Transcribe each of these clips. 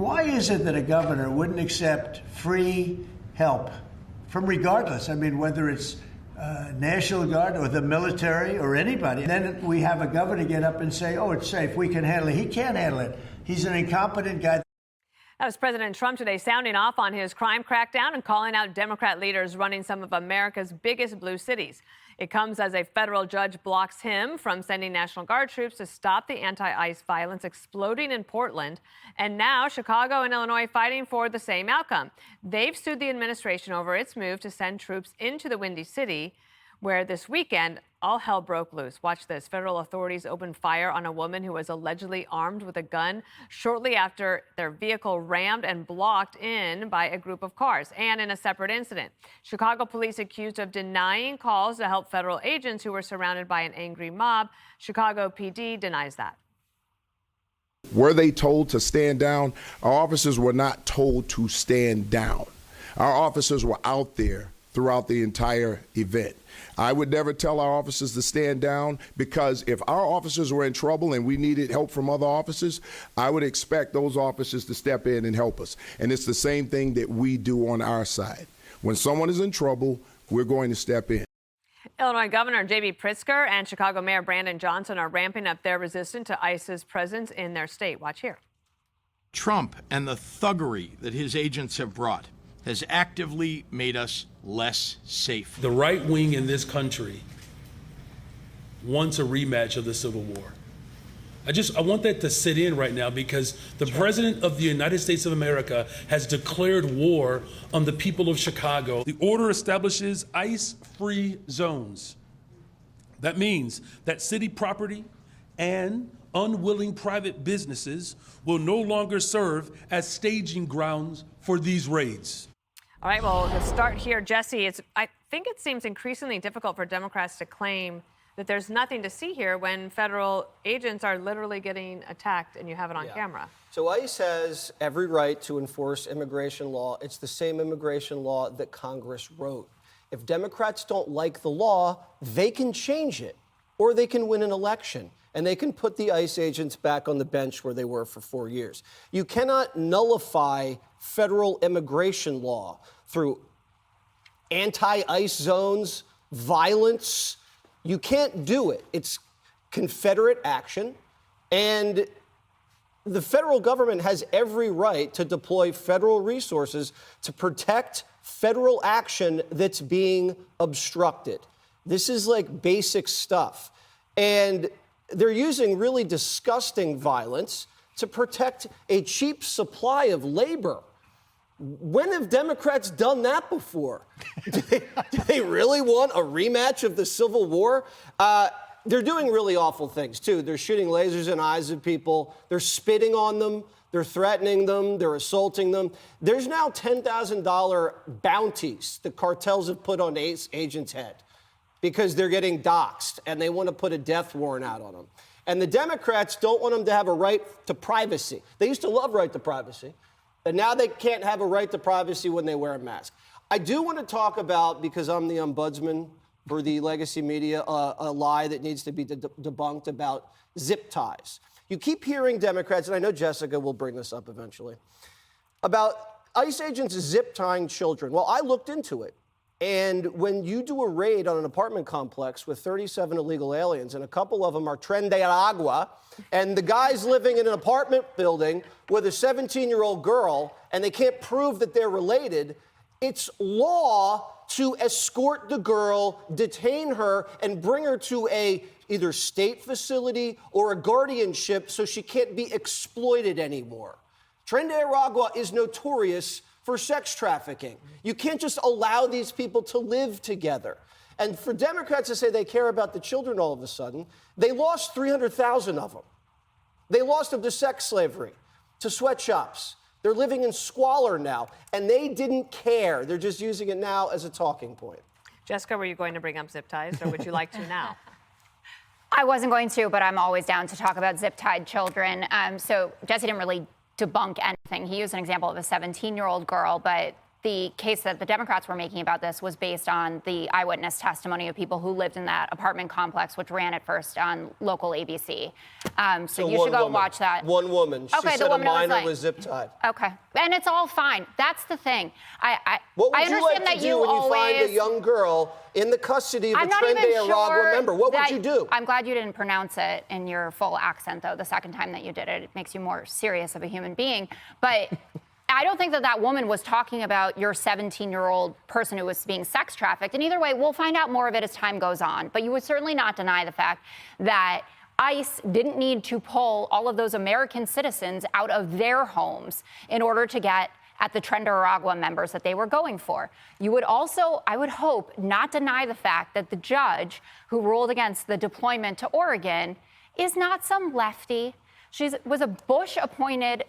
Why is it that a governor wouldn't accept free help from regardless? I mean, whether it's National Guard or the military or anybody. And then we have a governor get up and say, oh, it's safe, we can handle it. He can't handle it. He's an incompetent guy. That was President Trump today sounding off on his crime crackdown and calling out Democrat leaders running some of America's biggest blue cities. It comes as a federal judge blocks him from sending National Guard troops to stop the anti-ICE violence exploding in Portland. And now Chicago and Illinois fighting for the same outcome. They've sued the administration over its move to send troops into the Windy City, where this weekend all hell broke loose. Watch this. Federal authorities opened fire on a woman who was allegedly armed with a gun shortly after their vehicle rammed and blocked in by a group of cars. And in a separate incident, Chicago police accused of denying calls to help federal agents who were surrounded by an angry mob. Chicago PD denies that. Were they told to stand down? Our officers were not told to stand down. Our officers were out there throughout the entire event. I would never tell our officers to stand down, because if our officers were in trouble and we needed help from other officers, I would expect those officers to step in and help us. And it's the same thing that we do on our side. When someone is in trouble, we're going to step in. Illinois Governor J.B. Pritzker and Chicago Mayor Brandon Johnson are ramping up their resistance to ICE's presence in their state. Watch here. Trump and the thuggery that his agents have brought has actively made us less safe. The right wing in this country wants a rematch of the Civil War. I want that to sit in right now, because the President of the United States of America has declared war on the people of Chicago. The order establishes ICE-free zones. That means that city property and unwilling private businesses will no longer serve as staging grounds for these raids. All right, well, to start here, Jesse, I think it seems increasingly difficult for Democrats to claim that there's nothing to see here when federal agents are literally getting attacked and you have it on camera. So ICE has every right to enforce immigration law. It's the same immigration law that Congress wrote. If Democrats don't like the law, they can change it, or they can win an election, and they can put the ICE agents back on the bench where they were for 4 years. You cannot nullify federal immigration law through anti-ICE zones, violence. You can't do it. It's Confederate action, and the federal government has every right to deploy federal resources to protect federal action that's being obstructed. This is like basic stuff. And they're using really disgusting violence to protect a cheap supply of labor. When have Democrats done that before? Do they really want a rematch of the Civil War? They're doing really awful things, too. They're shooting lasers in the eyes of people. They're spitting on them. They're threatening them. They're assaulting them. There's now $10,000 bounties the cartels have put on agents' head because they're getting doxxed and they want to put a death warrant out on them. And the Democrats don't want them to have a right to privacy. They used to love right to privacy. And now they can't have a right to privacy when they wear a mask. I do want to talk about, because I'm the ombudsman for the legacy media, a lie that needs to be debunked about zip ties. You keep hearing Democrats, and I know Jessica will bring this up eventually, about ICE agents zip tying children. Well, I looked into it. And when you do a raid on an apartment complex with 37 illegal aliens, and a couple of them are Tren de Agua, and the guy's living in an apartment building with a 17-year-old girl, and they can't prove that they're related, it's law to escort the girl, detain her, and bring her to a either state facility or a guardianship so she can't be exploited anymore. Tren de Agua is notorious for sex trafficking. You can't just allow these people to live together. And for Democrats to say they care about the children all of a sudden, they lost 300,000 of them. They lost them to sex slavery, to sweatshops. They're living in squalor now, and they didn't care. They're just using it now as a talking point. Jessica, were you going to bring up zip ties, or would you like to now? I wasn't going to, but I'm always down to talk about zip-tied children. So Jesse didn't really debunk anything. He used an example of a 17-year-old girl, but the case that the Democrats were making about this was based on the eyewitness testimony of people who lived in that apartment complex, which ran at first on local ABC. So you should go watch that. One woman. She Okay, said the woman a minor was was zip-tied. Okay, and it's all fine. That's the thing. What would I you understand like that to you do when you always find a young girl in the custody of a I'm not even Trendy Aragua member? What would that- you do? I'm glad you didn't pronounce it in your full accent, though, the second time that you did it. It makes you more serious of a human being. But I don't think that that woman was talking about your 17-year-old person who was being sex trafficked. And either way, we'll find out more of it as time goes on. But you would certainly not deny the fact that ICE didn't need to pull all of those American citizens out of their homes in order to get at the Trendy Aragua members that they were going for. You would also, I would hope, not deny the fact that the judge who ruled against the deployment to Oregon is not some lefty. She was a Bush-appointed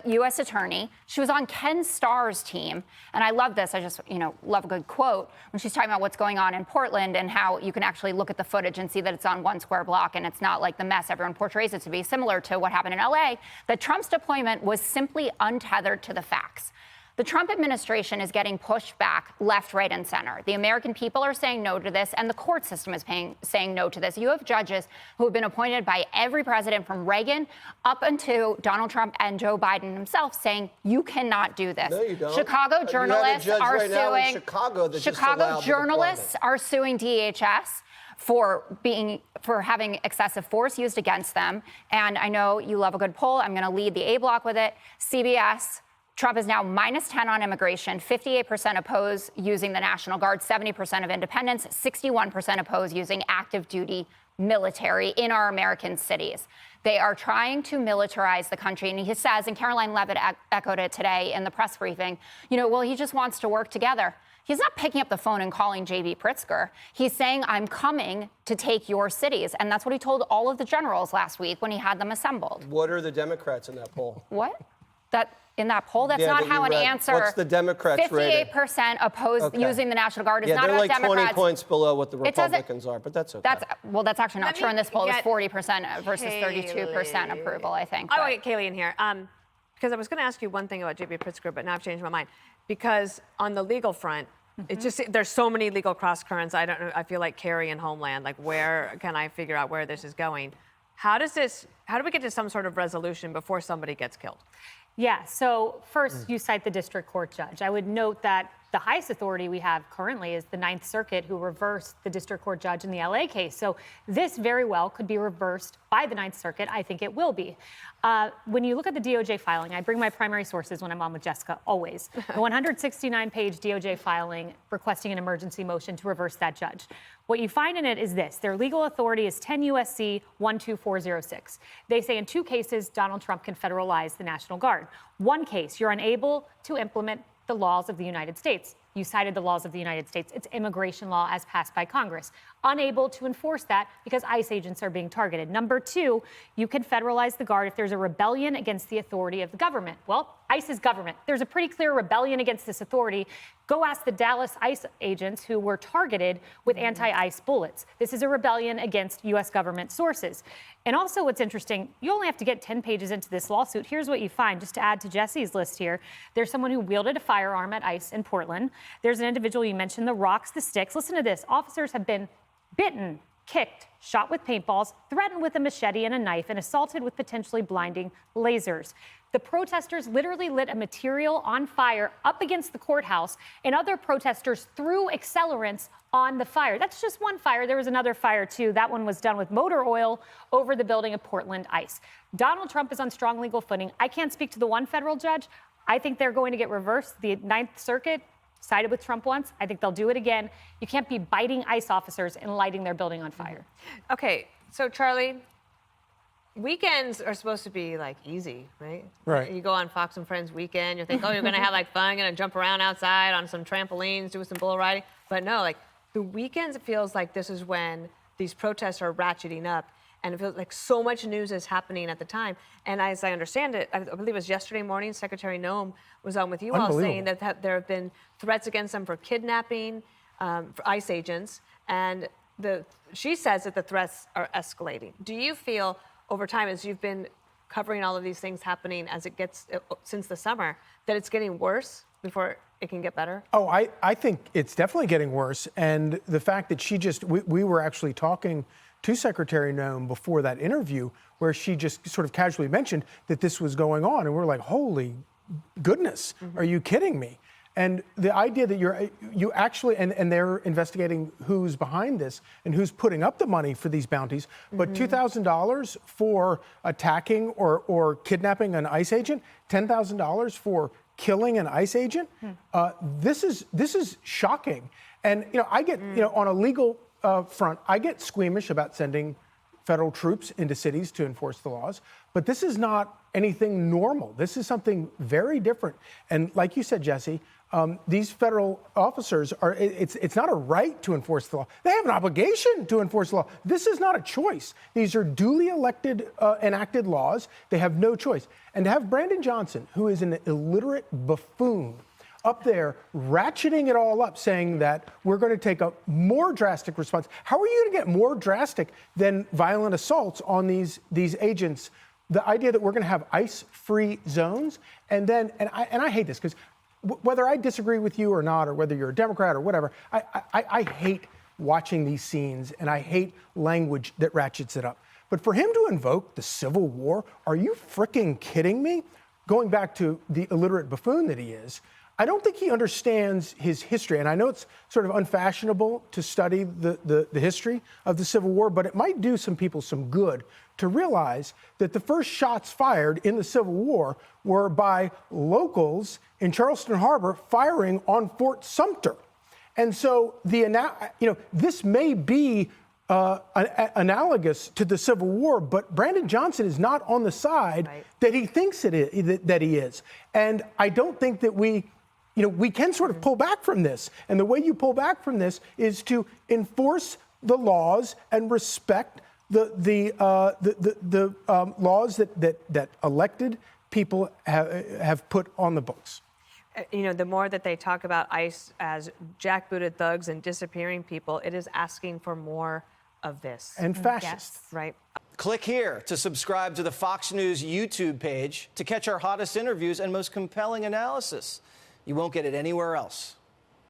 U.S. attorney. She was on Ken Starr's team. And I love this. I just, love a good quote when she's talking about what's going on in Portland and how you can actually look at the footage and see that it's on one square block and it's not like the mess everyone portrays it to be, similar to what happened in L.A., that Trump's deployment was simply untethered to the facts. The Trump administration is getting pushed back left, right, and center. The American people are saying no to this, and the court system is saying no to this. You have judges who have been appointed by every president from Reagan up until Donald Trump and Joe Biden himself saying you cannot do this. No, you don't. Chicago journalists are suing. Chicago journalists are suing DHS for having excessive force used against them. And I know you love a good poll. I'm going to lead the A block with it. CBS. Trump is now -10 on immigration. 58% oppose using the National Guard, 70% of independents, 61% oppose using active duty military in our American cities. They are trying to militarize the country. And he says, and Caroline Levitt echoed it today in the press briefing, well, he just wants to work together. He's not picking up the phone and calling J.B. Pritzker. He's saying, I'm coming to take your cities. And that's what he told all of the generals last week when he had them assembled. What are the Democrats in that poll? What? In that poll, that's not how an answer. What's the Democrats' rating? 58% opposed using the National Guard. It's not they're about like Democrats. 20 points below what the Republicans are, but that's okay. That's actually not true in this poll. It's 40% versus 32% approval, I think. I want to get Kaylee in here because I was going to ask you one thing about J.B. Pritzker, but now I've changed my mind. Because on the legal front, it's just there's so many legal cross currents. I don't know. I feel like Kerry and Homeland. Like, where can I figure out where this is going? How do we get to some sort of resolution before somebody gets killed? Yeah, so first you cite the district court judge. I would note that the highest authority we have currently is the Ninth Circuit, who reversed the district court judge in the LA case. So this very well could be reversed by the Ninth Circuit. I think it will be. When you look at the DOJ filing, I bring my primary sources when I'm on with Jessica, always. The 169-page DOJ filing requesting an emergency motion to reverse that judge. What you find in it is this. Their legal authority is 10 U.S.C. 12406. They say in 2 cases, Donald Trump can federalize the National Guard. 1 case, you're unable to implement the laws of the United States. You cited the laws of the United States. It's immigration law as passed by Congress. Unable to enforce that because ICE agents are being targeted. Number 2, you can federalize the Guard if there's a rebellion against the authority of the government. Well, ICE is government. There's a pretty clear rebellion against this authority. Go ask the Dallas ICE agents who were targeted with anti-ICE bullets. This is a rebellion against U.S. government sources. And also what's interesting, you only have to get 10 pages into this lawsuit. Here's what you find, just to add to Jesse's list here. There's someone who wielded a firearm at ICE in Portland. There's an individual, you mentioned the rocks, the sticks. Listen to this. Officers have been bitten, kicked, shot with paintballs, threatened with a machete and a knife, and assaulted with potentially blinding lasers. The protesters literally lit a material on fire up against the courthouse, and other protesters threw accelerants on the fire. That's just one fire. There was another fire, too. That one was done with motor oil over the building of Portland ICE. Donald Trump is on strong legal footing. I can't speak to the one federal judge. I think they're going to get reversed. The Ninth Circuit sided with Trump once. I think they'll do it again. You can't be biting ICE officers and lighting their building on fire. Okay, so Charlie, weekends are supposed to be like easy, right? Right. You go on Fox and Friends weekend, you think, oh, you're gonna have like fun, you're gonna jump around outside on some trampolines, do some bull riding. But no, like the weekends, it feels like this is when these protests are ratcheting up. And it feels like so much news is happening at the time. And as I understand it, I believe it was yesterday morning, Secretary Noem was on with you all saying that there have been threats against them for kidnapping, for ICE agents. And she says that the threats are escalating. Do you feel over time, as you've been covering all of these things happening as it gets since the summer, that it's getting worse before it can get better? Oh, I think it's definitely getting worse. And the fact that we were actually talking to Secretary Noem before that interview where she just sort of casually mentioned that this was going on. And we're like, holy goodness, are you kidding me? And the idea that you actually, and they're investigating who's behind this and who's putting up the money for these bounties, but $2,000 for attacking or kidnapping an ICE agent, $10,000 for killing an ICE agent, this is shocking. And, I get, on a legal front, I get squeamish about sending federal troops into cities to enforce the laws, but this is not anything normal. This is something very different. And like you said, Jesse, these federal officers it's not a right to enforce the law. They have an obligation to enforce the law. This is not a choice. These are duly elected, enacted laws. They have no choice. And to have Brandon Johnson, who is an illiterate buffoon, up there ratcheting it all up, saying that we're going to take a more drastic response. How are you going to get more drastic than violent assaults on these agents? The idea that we're going to have ICE-free zones, and I hate this because whether I disagree with you or not, or whether you're a Democrat or whatever, I hate watching these scenes, and I hate language that ratchets it up. But for him to invoke the Civil War, are you freaking kidding me? Going back to the illiterate buffoon that he is, I don't think he understands his history. And I know it's sort of unfashionable to study the history of the Civil War, but it might do some people some good to realize that the first shots fired in the Civil War were by locals in Charleston Harbor firing on Fort Sumter. And so this may be analogous to the Civil War, but Brandon Johnson is not on the side that he thinks that he is. And I don't think that we can sort of pull back from this. And the way you pull back from this is to enforce the laws and respect the laws that elected people have put on the books. The more that they talk about ICE as jackbooted thugs and disappearing people, it is asking for more of this. And fascist. Yes. Right. Click here to subscribe to the Fox News YouTube page to catch our hottest interviews and most compelling analysis. You won't get it anywhere else.